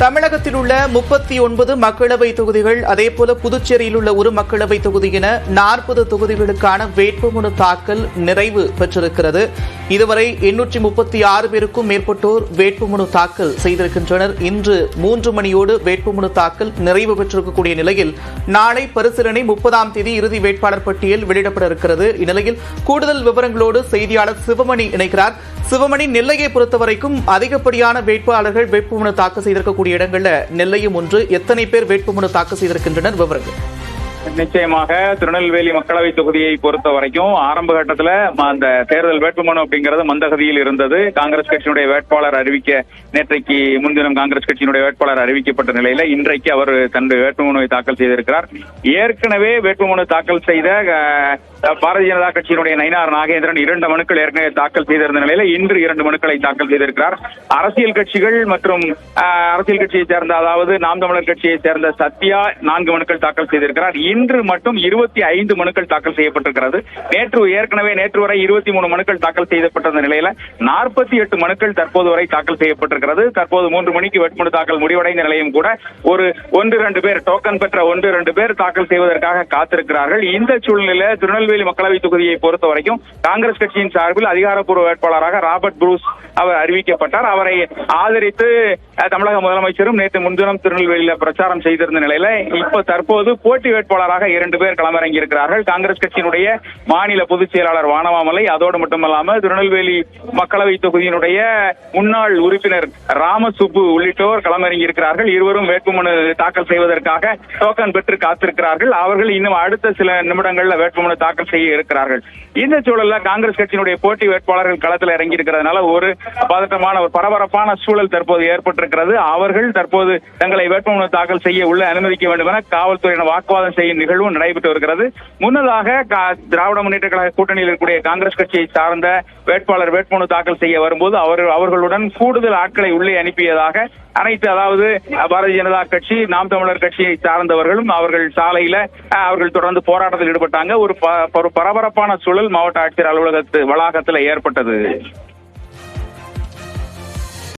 தமிழகத்தில் உள்ள 39 மக்களவை தொகுதிகள், அதேபோல புதுச்சேரியில் உள்ள ஒரு மக்களவை தொகுதி என 40 தொகுதிகளுக்கான வேட்புமனு தாக்கல் நிறைவு பெற்றிருக்கிறது. இதுவரை 836 பேருக்கும் மேற்பட்டோர் வேட்புமனு தாக்கல் செய்திருக்கின்றனர். இன்று 3 மணியோடு வேட்புமனு தாக்கல் நிறைவு பெற்றிருக்கக்கூடிய நிலையில் நாளை பரிசீலனை 30ஆம் தேதி இறுதி வேட்பாளர் பட்டியல் வெளியிடப்பட இருக்கிறது. இந்நிலையில் கூடுதல் விவரங்களோடு செய்தியாளர் சிவமணி இணைக்கிறார். சிவமணி, நெல்லையை பொறுத்தவரைக்கும் அதிகப்படியான வேட்பாளர்கள் வேட்புமனு தாக்கல் செய்திருக்கக்கூடிய இடங்கள்ல நெல்லையும் ஒன்று. எத்தனை பேர் வேட்புமனு தாக்கல் செய்திருக்கின்றனர்? விவரங்கள். நிச்சயமாக திருநெல்வேலி மக்களவை தொகுதியை பொறுத்த வரைக்கும் ஆரம்ப கட்டத்துல அந்த தேர்தல் வேட்புமனு அப்படிங்கிறது மந்தகதியில் இருந்தது. காங்கிரஸ் கட்சியினுடைய வேட்பாளர் நேற்றைக்கு முன்தினம் காங்கிரஸ் கட்சியினுடைய வேட்பாளர் அறிவிக்கப்பட்ட நிலையில இன்றைக்கு அவர் தன்னுடைய வேட்புமனுவை தாக்கல் செய்திருக்கிறார். ஏற்கனவே வேட்புமனு தாக்கல் செய்த பாரதிய ஜனதா கட்சியினுடைய நயினார் நாகேந்திரன் 2 மனுக்கள் ஏற்கனவே தாக்கல் செய்திருந்த நிலையில இன்று 2 மனுக்களை தாக்கல் செய்திருக்கிறார். அரசியல் கட்சிகள் மற்றும் அரசியல் கட்சியை சேர்ந்த, அதாவது நாம் தமிழர் கட்சியை சேர்ந்த சத்யா 4 மனுக்கள் தாக்கல் செய்திருக்கிறார். இன்று மட்டும் 25 மனுக்கள் தாக்கல் செய்யப்பட்டிருக்கிறது. நேற்று வரை 23 மனுக்கள் தாக்கல் செய்யப்பட்டிருந்த நிலையில 48 மனுக்கள் தற்போது வரை தாக்கல் செய்யப்பட்டிருக்கிறது. தற்போது 3 மணிக்கு வேட்புமனு தாக்கல் முடிவடைந்த நிலையும் கூட ஒரு 1-2 பேர், டோக்கன் பெற்ற 1-2 பேர் தாக்கல் செய்வதற்காக காத்திருக்கிறார்கள். இந்த சூழ்நிலையில திருநெல்வேலி மக்களவை தொகுதியை பொறுத்த வரைக்கும் காங்கிரஸ் கட்சியின் சார்பில் அதிகாரப்பூர்வ வேட்பாளராக ராபர்ட் புரூஸ் அவர் அறிவிக்கப்பட்டார். அவரை ஆதரித்து தமிழக முதலமைச்சரும் நேற்று முன்தினம் திருநெல்வேலியில பிரச்சாரம் செய்திருந்த நிலையில இப்ப தற்போது போட்டி வேட்பாளராக 2 பேர் களமிறங்கி இருக்கிறார்கள். காங்கிரஸ் கட்சியினுடைய மாநில பொதுச் செயலாளர் வானமாமலை, அதோடு மட்டுமல்லாமல் திருநெல்வேலி மக்களவை தொகுதியினுடைய முன்னாள் உறுப்பினர் ராமசுப்பு உள்ளிட்டோர் களமிறங்கி இருக்கிறார்கள். இருவரும் வேட்புமனு தாக்கல் செய்வதற்காக டோக்கன் பெற்று காத்திருக்கிறார்கள். அவர்கள் இன்னும் அடுத்த சில நிமிடங்கள்ல வேட்புமனு தாக்கல் செய்ய இருக்கிறார்கள். இந்த சூழல்ல காங்கிரஸ் கட்சியினுடைய போட்டி வேட்பாளர்கள் களத்தில் இறங்கி இருக்கிறதுனால ஒரு பதட்டமான, ஒரு பரபரப்பான சூழல் தற்போது ஏற்பட்டிருக்கிறது. அவர்கள் தற்போது தங்களை வேட்புமனு தாக்கல் செய்ய உள்ள அனுமதிக்க வேண்டும் என காவல்துறையினர் வாக்குவாதம் செய்யும் நிகழ்வும் நடைபெற்று வருகிறது. முன்னதாக திராவிட முன்னேற்ற கழக கூட்டணியில் இருக்கக்கூடிய காங்கிரஸ் கட்சியை சார்ந்த வேட்பாளர் வேட்புமனு தாக்கல் செய்ய வரும்போது அவர்களுடன் கூடுதல் ஆட்களை உள்ளே அனுப்பியதாக அதாவது பாரதிய ஜனதா கட்சி, நாம் தமிழர் கட்சியை சார்ந்தவர்களும் அவர்கள் சாலையில அவர்கள் தொடர்ந்து போராட்டத்தில் ஈடுபட்டாங்க. ஒரு பரபரப்பான சூழல் மாவட்ட ஆட்சியர் அலுவலகத்து வளாகத்தில் ஏற்பட்டது.